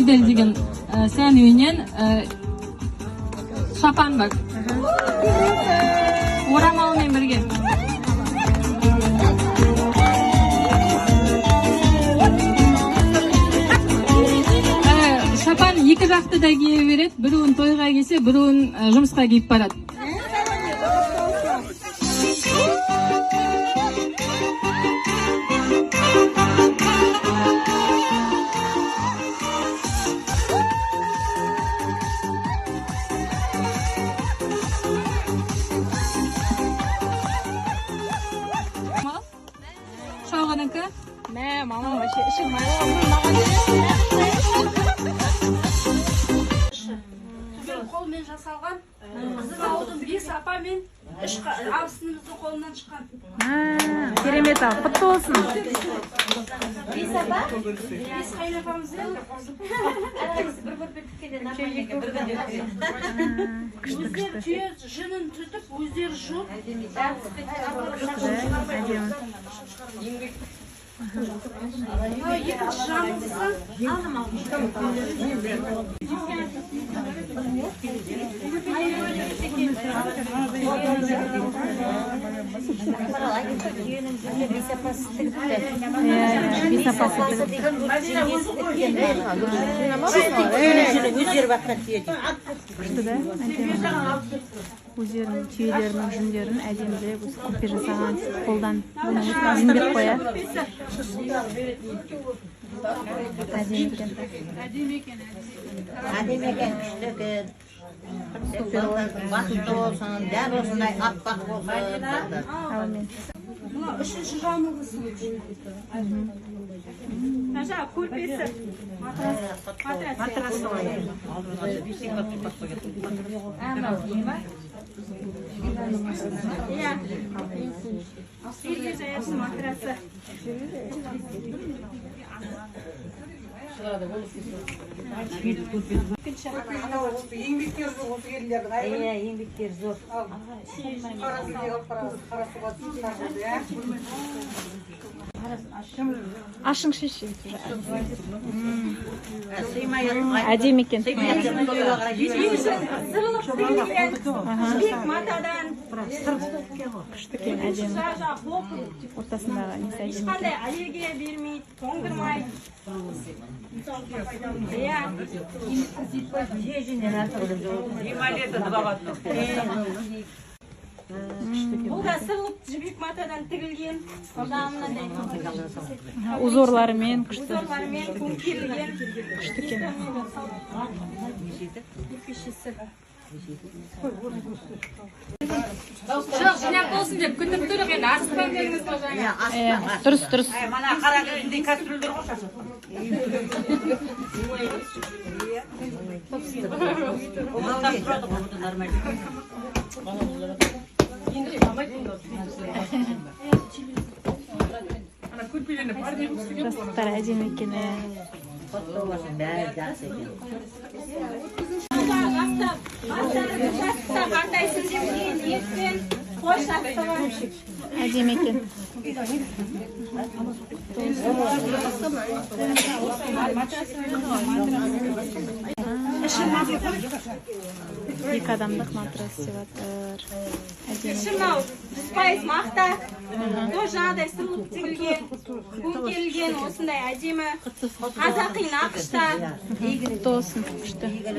модель деген сән үйінен шапан бар. Орамалмен бірге. Шапан екі жақты да кие береді. Біруін тойға келсе, біруін жұмысқа киіп барады. Шоғыныңкі? Мә, мама, вообще ішің майлау маған қолмен жасалған қызыл ауылдың 5 апа мен 3 абысынымыздың қолынан шыққан. Керемет ал, құтты болсын. 5 апа? 5 қайнапамыз еді. Өздері түйе жынын түтіп, өздері жуып. Екінші жағымызды өздерінің түйелерінің жүндерін әдемілеп көпе жасаған қолдан еңбек қоя. Әдем екен, күшті бақытты болсын, дәл осындай аппақ болсын. Әумин. Мына үшінші жамылғысы. Нажа, көрпесі. Матрасы ғой. Иә. Сирге жаясын матрасы. Еңбектер зор осы келіндердің айы. Иә, еңбектер зор. Ашың шеше. Әдем екен. Матадан. Күшті екен, әдемі. Ортасындағы несі әдемі. Ешқандай аллергия бермейді, тоңдырмайды. Иә. Бұл да сырлық жібек матадан тігілген. Узорларымен күшті. Узорларымен көмкерілген. Күшті екен. Жоқ, жинақ болсын деп күтіп тұрып, енді асықпан беріңіз жаңа. Дұрыс. Мана қара көзіндей кастрөлдер қосасың. Жастықтар әдемі екен. Бәрі жақсы екен. Қартайсын деп кейін ертпен қой шақтыға. Әдемі екен. Екі адамдық матрас деп жатыр. Шырнау 100% мақта. Той жаңадай сырлық тігілген, көмкерілген осындай әдемі қазақи нақышта. Құтты болсын, күшті.